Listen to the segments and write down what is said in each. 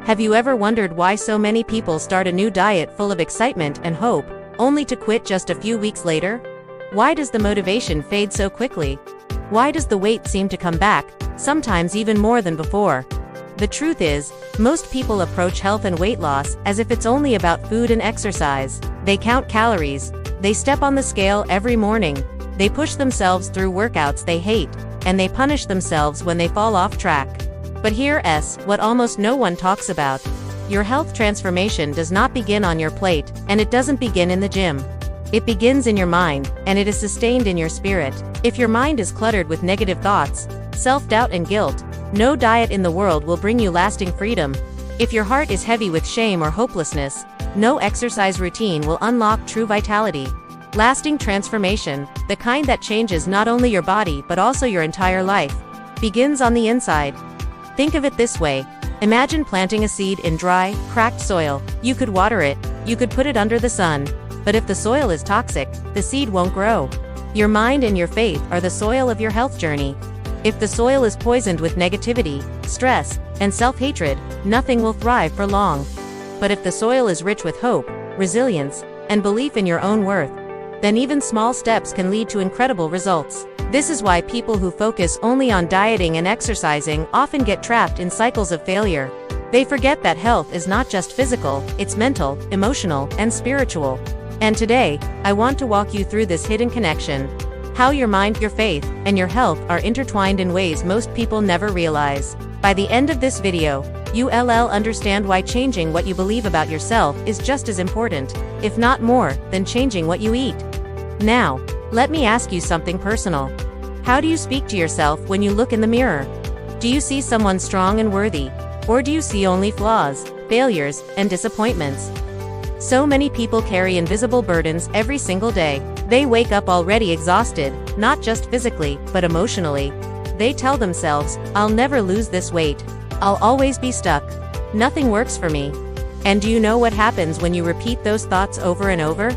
Have you ever wondered why so many people start a new diet full of excitement and hope, only to quit just a few weeks later? Why does the motivation fade so quickly? Why does the weight seem to come back, sometimes even more than before? The truth is, most people approach health and weight loss as if it's only about food and exercise. They count calories, they step on the scale every morning, they push themselves through workouts they hate, and they punish themselves when they fall off track. But here's what almost no one talks about. Your health transformation does not begin on your plate, and it doesn't begin in the gym. It begins in your mind, and it is sustained in your spirit. If your mind is cluttered with negative thoughts, self-doubt and guilt, no diet in the world will bring you lasting freedom. If your heart is heavy with shame or hopelessness, no exercise routine will unlock true vitality. Lasting transformation, the kind that changes not only your body but also your entire life, begins on the inside. Think of it this way. Imagine planting a seed in dry, cracked soil. You could water it, you could put it under the sun, but if the soil is toxic, the seed won't grow. Your mind and your faith are the soil of your health journey. If the soil is poisoned with negativity, stress, and self-hatred, nothing will thrive for long. But if the soil is rich with hope, resilience, and belief in your own worth, then even small steps can lead to incredible results. This is why people who focus only on dieting and exercising often get trapped in cycles of failure. They forget that health is not just physical, it's mental, emotional, and spiritual. And today, I want to walk you through this hidden connection. How your mind, your faith, and your health are intertwined in ways most people never realize. By the end of this video, you'll understand why changing what you believe about yourself is just as important, if not more, than changing what you eat. Now, let me ask you something personal. How do you speak to yourself when you look in the mirror? Do you see someone strong and worthy? Or do you see only flaws, failures, and disappointments? So many people carry invisible burdens every single day. They wake up already exhausted, not just physically, but emotionally. They tell themselves, "I'll never lose this weight. I'll always be stuck. Nothing works for me." And do you know what happens when you repeat those thoughts over and over?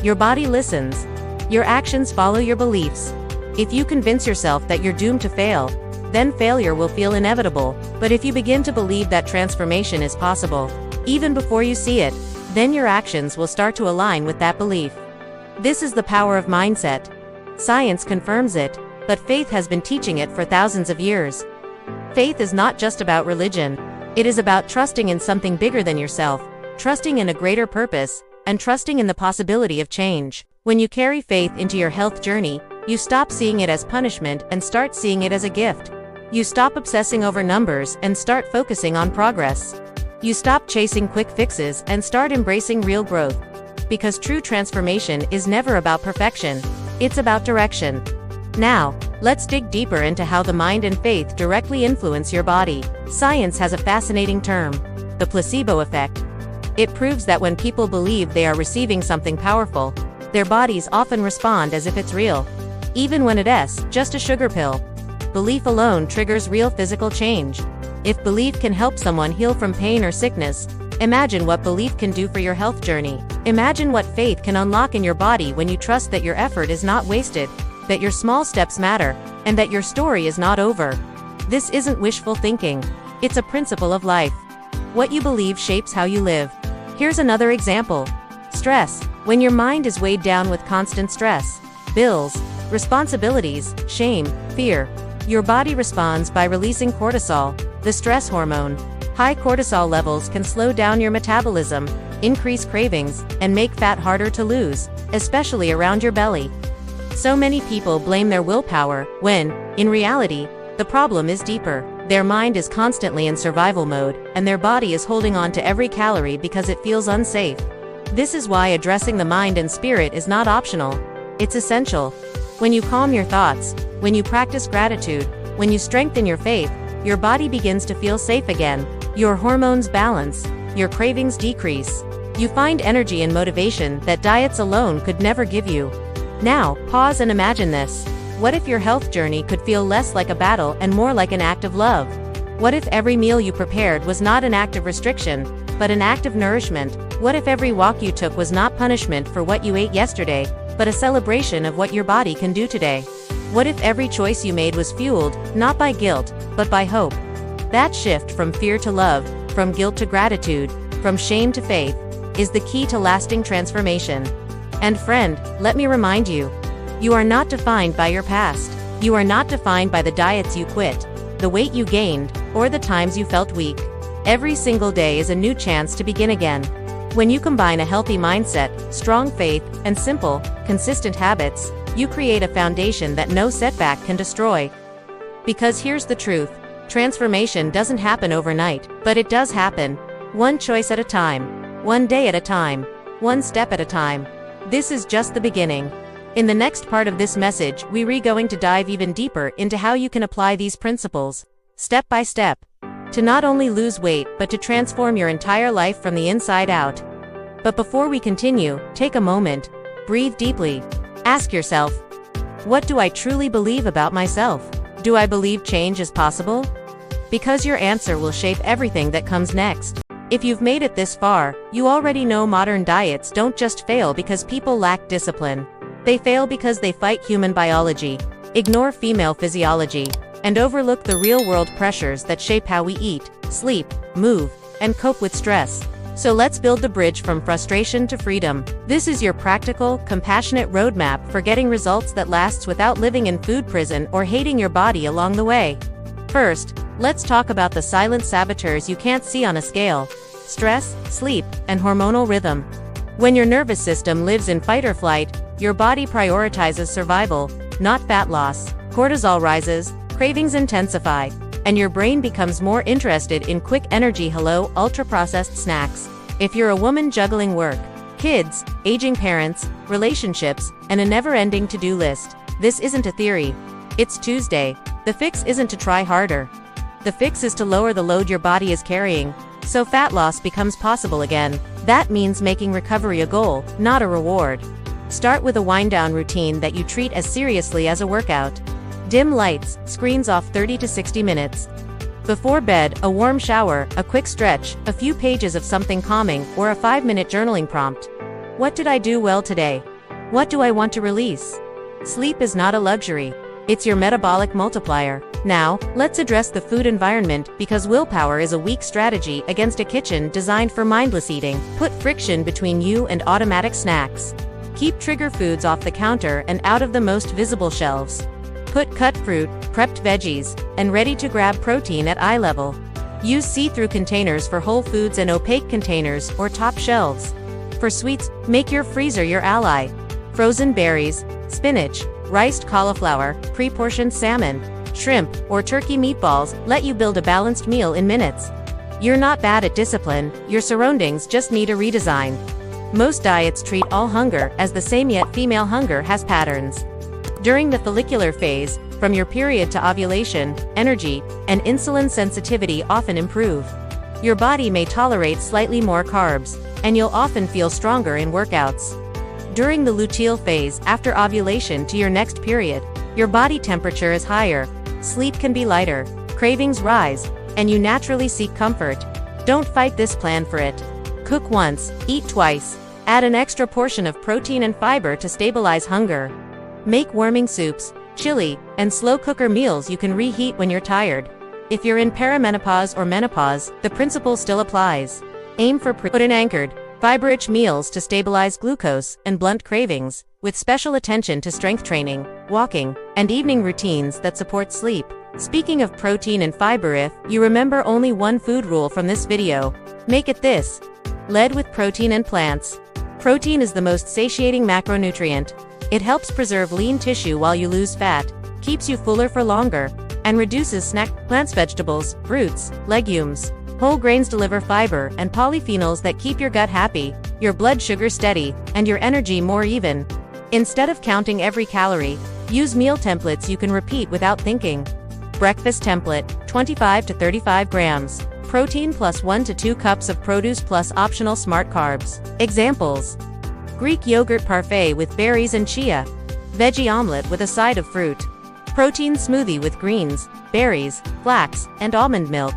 Your body listens. Your actions follow your beliefs. If you convince yourself that you're doomed to fail, then failure will feel inevitable. But if you begin to believe that transformation is possible, even before you see it, then your actions will start to align with that belief. This is the power of mindset. Science confirms it, but faith has been teaching it for thousands of years. Faith is not just about religion. It is about trusting in something bigger than yourself, trusting in a greater purpose, and trusting in the possibility of change. When you carry faith into your health journey, you stop seeing it as punishment and start seeing it as a gift. You stop obsessing over numbers and start focusing on progress. You stop chasing quick fixes and start embracing real growth. Because true transformation is never about perfection, it's about direction. Now, let's dig deeper into how the mind and faith directly influence your body. Science has a fascinating term, the placebo effect. It proves that when people believe they are receiving something powerful, their bodies often respond as if it's real, even when it's just a sugar pill. Belief alone triggers real physical change. If belief can help someone heal from pain or sickness, imagine what belief can do for your health journey. Imagine what faith can unlock in your body when you trust that your effort is not wasted, that your small steps matter, and that your story is not over. This isn't wishful thinking. It's a principle of life. What you believe shapes how you live. Here's another example. Stress. When your mind is weighed down with constant stress, bills, responsibilities, shame, fear, your body responds by releasing cortisol, the stress hormone. High cortisol levels can slow down your metabolism, increase cravings, and make fat harder to lose, especially around your belly. So many people blame their willpower, when, in reality, the problem is deeper. Their mind is constantly in survival mode, and their body is holding on to every calorie because it feels unsafe. This is why addressing the mind and spirit is not optional. It's essential. When you calm your thoughts, when you practice gratitude, when you strengthen your faith, your body begins to feel safe again. Your hormones balance, your cravings decrease. You find energy and motivation that diets alone could never give you. Now, pause and imagine this. What if your health journey could feel less like a battle and more like an act of love? What if every meal you prepared was not an act of restriction, but an act of nourishment? What if every walk you took was not punishment for what you ate yesterday, but a celebration of what your body can do today? What if every choice you made was fueled, not by guilt, but by hope? That shift from fear to love, from guilt to gratitude, from shame to faith, is the key to lasting transformation. And friend, let me remind you, you are not defined by your past. You are not defined by the diets you quit, the weight you gained, or the times you felt weak. Every single day is a new chance to begin again. When you combine a healthy mindset, strong faith, and simple, consistent habits, you create a foundation that no setback can destroy. Because here's the truth, transformation doesn't happen overnight, but it does happen, one choice at a time, one day at a time, one step at a time. This is just the beginning. In the next part of this message, we're going to dive even deeper into how you can apply these principles, step by step, to not only lose weight but to transform your entire life from the inside out. But before we continue, take a moment, breathe deeply, ask yourself, what do I truly believe about myself? Do I believe change is possible? Because your answer will shape everything that comes next. If you've made it this far, you already know modern diets don't just fail because people lack discipline. They fail because they fight human biology, ignore female physiology, and overlook the real-world pressures that shape how we eat, sleep, move, and cope with stress. So let's build the bridge from frustration to freedom. This is your practical, compassionate roadmap for getting results that lasts without living in food prison or hating your body along the way. First, let's talk about the silent saboteurs you can't see on a scale: stress, sleep, and hormonal rhythm. When your nervous system lives in fight or flight, your body prioritizes survival, not fat loss. Cortisol rises, cravings intensify, and your brain becomes more interested in quick energy, ultra-processed snacks. If you're a woman juggling work, kids, aging parents, relationships, and a never-ending to-do list, this isn't a theory. It's Tuesday. The fix isn't to try harder. The fix is to lower the load your body is carrying, so fat loss becomes possible again. That means making recovery a goal, not a reward. Start with a wind-down routine that you treat as seriously as a workout. Dim lights, screens off 30 to 60 minutes. Before bed, a warm shower, a quick stretch, a few pages of something calming, or a 5-minute journaling prompt. What did I do well today? What do I want to release? Sleep is not a luxury. It's your metabolic multiplier. Now, let's address the food environment, because willpower is a weak strategy against a kitchen designed for mindless eating. Put friction between you and automatic snacks. Keep trigger foods off the counter and out of the most visible shelves. Put cut fruit, prepped veggies, and ready-to-grab protein at eye level. Use see-through containers for whole foods and opaque containers or top shelves. For sweets, make your freezer your ally. Frozen berries, spinach, riced cauliflower, pre-portioned salmon, shrimp, or turkey meatballs let you build a balanced meal in minutes. You're not bad at discipline, your surroundings just need a redesign. Most diets treat all hunger as the same, yet female hunger has patterns. During the follicular phase, from your period to ovulation, energy and insulin sensitivity often improve. Your body may tolerate slightly more carbs, and you'll often feel stronger in workouts. During the luteal phase, after ovulation to your next period, your body temperature is higher, sleep can be lighter, cravings rise, and you naturally seek comfort. Don't fight this, plan for it. Cook once, eat twice. Add an extra portion of protein and fiber to stabilize hunger. Make warming soups, chili, and slow cooker meals you can reheat when you're tired. If you're in perimenopause or menopause, the principle still applies. Aim for protein-anchored, fiber-rich meals to stabilize glucose and blunt cravings, with special attention to strength training, walking, and evening routines that support sleep. Speaking of protein and fiber, if you remember only one food rule from this video, make it this: lead with protein and plants. Protein is the most satiating macronutrient. It helps preserve lean tissue while you lose fat, keeps you fuller for longer, and reduces snack. Plants, vegetables, fruits, legumes, whole grains deliver fiber and polyphenols that keep your gut happy, your blood sugar steady, and your energy more even. Instead of counting every calorie, use meal templates you can repeat without thinking. Breakfast template, 25 to 35 grams. Protein plus 1 to 2 cups of produce plus optional smart carbs. Examples: Greek yogurt parfait with berries and chia. Veggie omelet with a side of fruit. Protein smoothie with greens, berries, flax, and almond milk.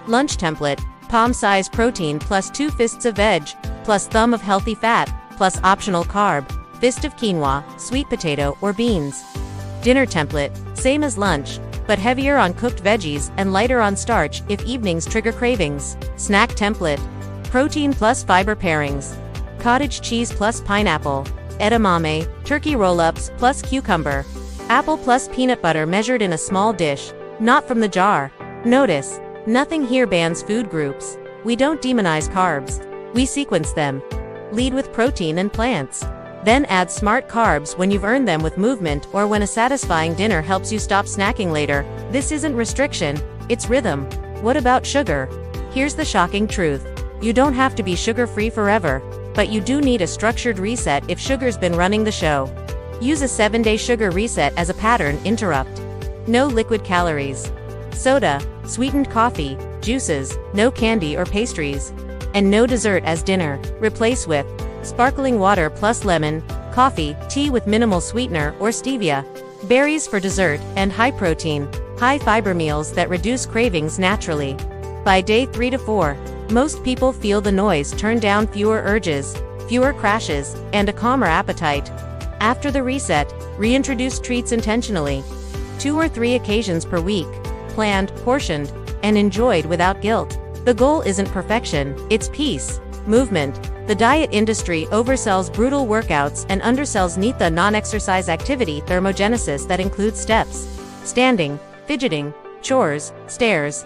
Lunch template: palm-sized protein plus 2 fists of veg, plus thumb of healthy fat, plus optional carb, fist of quinoa, sweet potato, or beans. Dinner template: same as lunch, but heavier on cooked veggies and lighter on starch if evenings trigger cravings. Snack template. Protein plus fiber pairings. Cottage cheese plus pineapple. Edamame, turkey roll-ups plus cucumber. Apple plus peanut butter measured in a small dish, not from the jar. Notice, nothing here bans food groups. We don't demonize carbs. We sequence them. Lead with protein and plants. Then add smart carbs when you've earned them with movement or when a satisfying dinner helps you stop snacking later. This isn't restriction, it's rhythm. What about sugar? Here's the shocking truth. You don't have to be sugar-free forever, but you do need a structured reset if sugar's been running the show. Use a 7-day sugar reset as a pattern interrupt. No liquid calories. Soda, sweetened coffee, juices, no candy or pastries. And no dessert as dinner. Replace with sparkling water plus lemon, coffee, tea with minimal sweetener or stevia, berries for dessert, and high-protein, high-fiber meals that reduce cravings naturally. By day 3 to 4, most people feel the noise turn down, fewer urges, fewer crashes, and a calmer appetite. After the reset, reintroduce treats intentionally. 2 or 3 occasions per week, planned, portioned, and enjoyed without guilt. The goal isn't perfection, it's peace. Movement. The diet industry oversells brutal workouts and undersells NEAT, non-exercise activity thermogenesis that includes steps, standing, fidgeting, chores, stairs.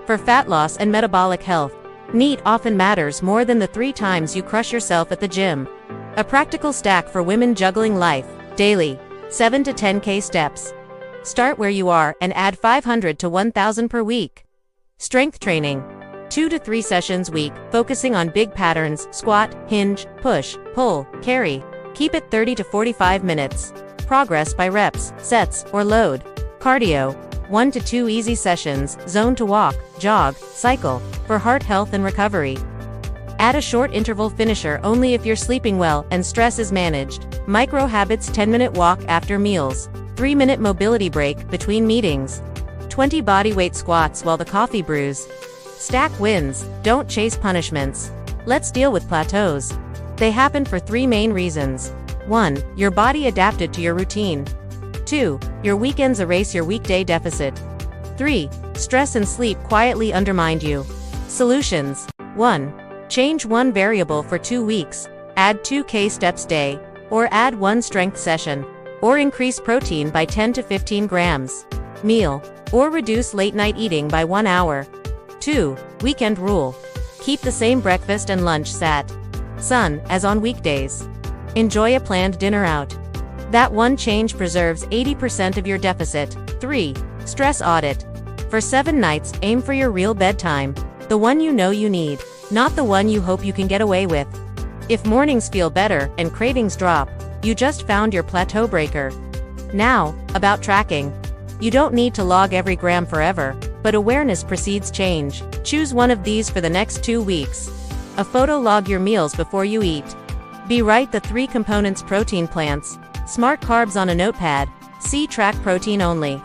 For fat loss and metabolic health, NEAT often matters more than the 3 times you crush yourself at the gym. A practical stack for women juggling life, daily, 7 to 10K steps. Start where you are and add 500 to 1,000 per week. Strength training. 2 to 3 sessions week, focusing on big patterns, squat, hinge, push, pull, carry. Keep it 30 to 45 minutes. Progress by reps, sets, or load. Cardio. 1 to 2 easy sessions, zone to walk, jog, cycle, for heart health and recovery. Add a short interval finisher only if you're sleeping well and stress is managed. Micro habits: 10-minute walk after meals, 3-minute mobility break between meetings, 20 bodyweight squats while the coffee brews. Stack wins, don't chase punishments. Let's deal with plateaus. They happen for 3 main reasons. 1. Your body adapted to your routine. 2. Your weekends erase your weekday deficit. 3. Stress and sleep quietly undermined you. Solutions. 1. Change one variable for 2 weeks. Add 2K steps day. Or add 1 strength session. Or increase protein by 10 to 15 grams. Meal. Or reduce late night eating by 1 hour. 2. Weekend rule. Keep the same breakfast and lunch sun, as on weekdays. Enjoy a planned dinner out. That one change preserves 80% of your deficit. 3. Stress audit. For 7 nights, aim for your real bedtime. The one you know you need, not the one you hope you can get away with. If mornings feel better and cravings drop, you just found your plateau breaker. Now, about tracking. You don't need to log every gram forever, but awareness precedes change. Choose one of these for the next 2 weeks. A photo: log your meals before you eat. B. Write the 3 components: protein, plants, smart carbs on a notepad. C. Track protein only.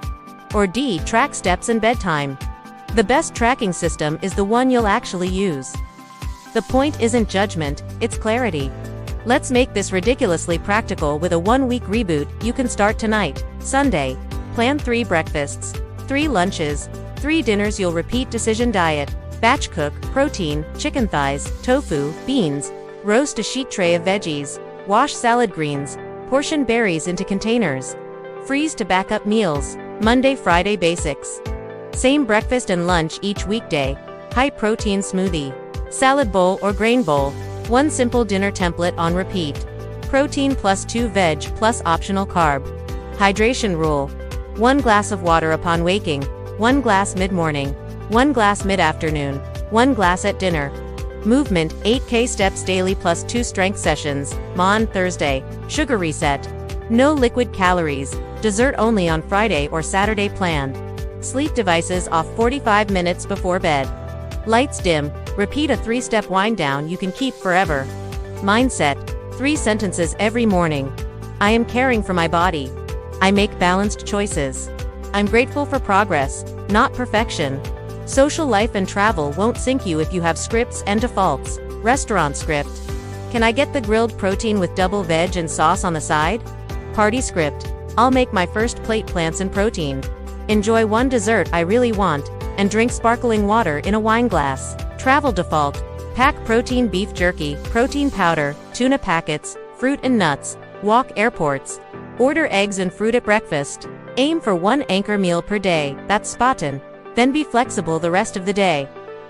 Or D. Track steps and bedtime. The best tracking system is the one you'll actually use. The point isn't judgment, it's clarity. Let's make this ridiculously practical with a 1-week reboot. You can start tonight. Sunday. Plan 3 breakfasts, 3 lunches, 3 dinners. You'll repeat decision diet. Batch cook: protein, chicken thighs, tofu, beans. Roast a sheet tray of veggies. Wash salad greens. Portion berries into containers. Freeze to backup meals. Monday, Friday basics. Same breakfast and lunch each weekday. High protein smoothie, salad bowl or grain bowl. 1 simple dinner template on repeat. Protein plus 2 veg plus optional carb. Hydration rule. 1 glass of water upon waking, 1 glass mid-morning, 1 glass mid-afternoon, 1 glass at dinner. Movement: 8K steps daily plus 2 strength sessions. Mon Thursday. Sugar reset. No liquid calories. Dessert only on Friday or Saturday planned. Sleep devices off 45 minutes before bed. Lights dim. Repeat a 3-step wind down you can keep forever. Mindset: 3 sentences every morning. I am caring for my body. I make balanced choices. I'm grateful for progress, not perfection. Social life and travel won't sink you if you have scripts and defaults. Restaurant script. Can I get the grilled protein with double veg and sauce on the side? Party script. I'll make my first plate: plants and protein. Enjoy one dessert I really want, and drink sparkling water in a wine glass. Travel default. Pack protein beef jerky, protein powder, tuna packets, fruit and nuts. Walk airports. Order eggs and fruit at breakfast. Aim for one anchor meal per day, that's Spartan. Then be flexible the rest of the day.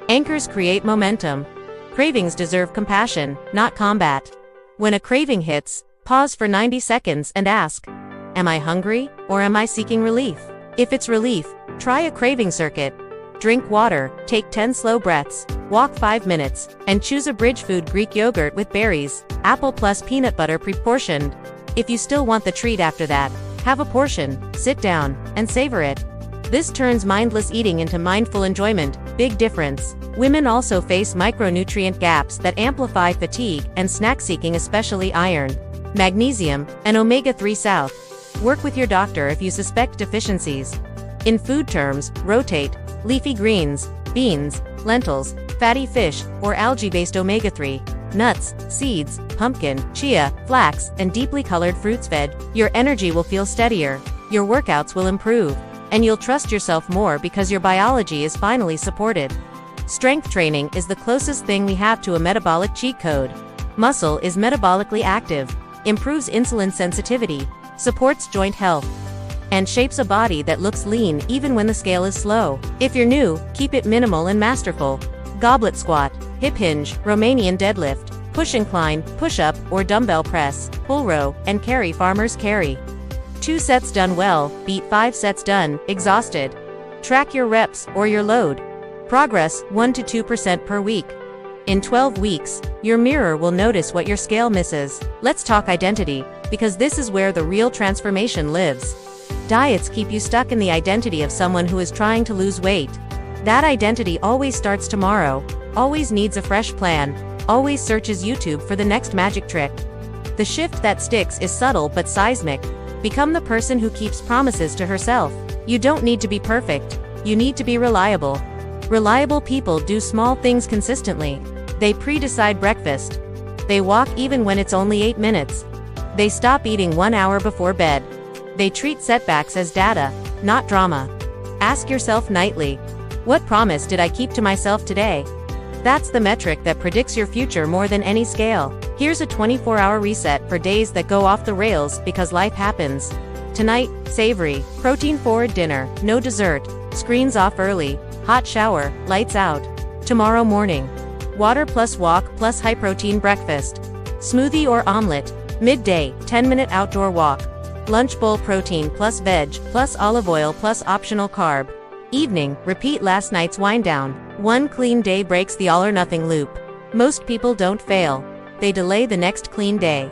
Anchors create momentum. Cravings deserve compassion, not combat. When a craving hits, pause for 90 seconds and ask, am I hungry, or am I seeking relief? If it's relief, try a craving circuit. Drink water, take 10 slow breaths, walk 5 minutes, and choose a bridge food: Greek yogurt with berries, apple plus peanut butter pre-portioned. If you still want the treat after that, have a portion, sit down, and savor it. This turns mindless eating into mindful enjoyment. Big difference. Women also face micronutrient gaps that amplify fatigue and snack seeking, especially iron, magnesium, and omega-3 south. Work with your doctor if you suspect deficiencies. In food terms, rotate leafy greens, beans, lentils, fatty fish, or algae-based omega-3, nuts, seeds, pumpkin, chia, flax, and deeply colored fruits. Your energy will feel steadier, your workouts will improve, and you'll trust yourself more because your biology is finally supported. Strength training is the closest thing we have to a metabolic cheat code. Muscle is metabolically active, improves insulin sensitivity, supports joint health, and shapes a body that looks lean even when the scale is slow. If you're new, keep it minimal and masterful. Goblet squat, hip hinge, Romanian deadlift, push incline, push-up or dumbbell press, pull row, and carry farmer's carry. 2 sets done well, beat 5 sets done, exhausted. Track your reps or your load. Progress, 1 to 2% per week. In 12 weeks, your mirror will notice what your scale misses. Let's talk identity, because this is where the real transformation lives. Diets keep you stuck in the identity of someone who is trying to lose weight. That identity always starts tomorrow, always needs a fresh plan, always searches YouTube for the next magic trick. The shift that sticks is subtle but seismic. Become the person who keeps promises to herself. You don't need to be perfect, you need to be reliable. Reliable people do small things consistently. They pre-decide breakfast. They walk even when it's only 8 minutes. They stop eating 1 hour before bed. They treat setbacks as data, not drama. Ask yourself nightly, what promise did I keep to myself today? That's the metric that predicts your future more than any scale. Here's a 24-hour reset for days that go off the rails because life happens. Tonight, savory, protein-forward dinner, no dessert, screens off early, hot shower, lights out. Tomorrow morning, water plus walk plus high-protein breakfast. Smoothie or omelet. Midday, 10-minute outdoor walk. Lunch bowl protein plus veg, plus olive oil plus optional carb. Evening, repeat last night's wind down. One clean day breaks the all-or-nothing loop. Most people don't fail. They delay the next clean day.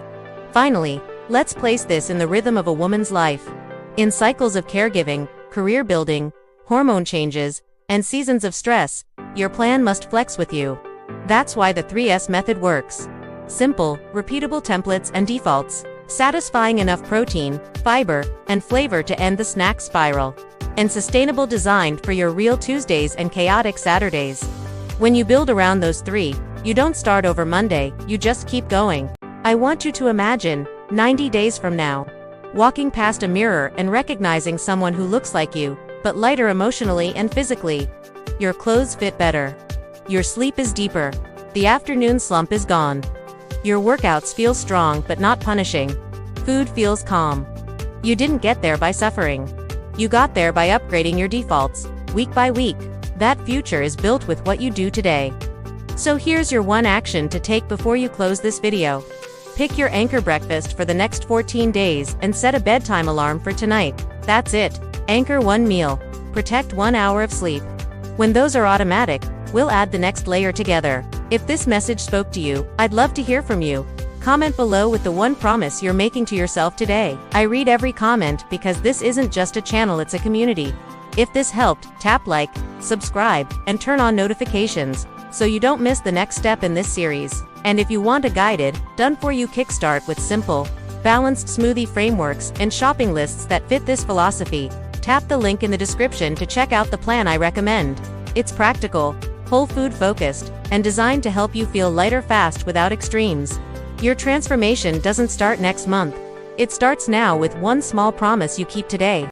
Finally, let's place this in the rhythm of a woman's life. In cycles of caregiving, career building, hormone changes, and seasons of stress, your plan must flex with you. That's why the 3S method works. Simple, repeatable templates and defaults. Satisfying enough protein, fiber, and flavor to end the snack spiral. And sustainable, designed for your real Tuesdays and chaotic Saturdays. When you build around those 3, you don't start over Monday, you just keep going. I want you to imagine, 90 days from now, walking past a mirror and recognizing someone who looks like you, but lighter emotionally and physically. Your clothes fit better. Your sleep is deeper. The afternoon slump is gone. Your workouts feel strong but not punishing. Food feels calm. You didn't get there by suffering. You got there by upgrading your defaults, week by week. That future is built with what you do today. So here's your one action to take before you close this video. Pick your anchor breakfast for the next 14 days and set a bedtime alarm for tonight. That's it. Anchor one meal. Protect 1 hour of sleep. When those are automatic, we'll add the next layer together. If this message spoke to you, I'd love to hear from you. Comment below with the one promise you're making to yourself today. I read every comment because this isn't just a channel, it's a community. If this helped, tap like, subscribe, and turn on notifications so you don't miss the next step in this series. And if you want a guided, done-for-you kickstart with simple, balanced smoothie frameworks and shopping lists that fit this philosophy, tap the link in the description to check out the plan I recommend. It's practical, whole food focused, and designed to help you feel lighter fast without extremes. Your transformation doesn't start next month. It starts now with one small promise you keep today.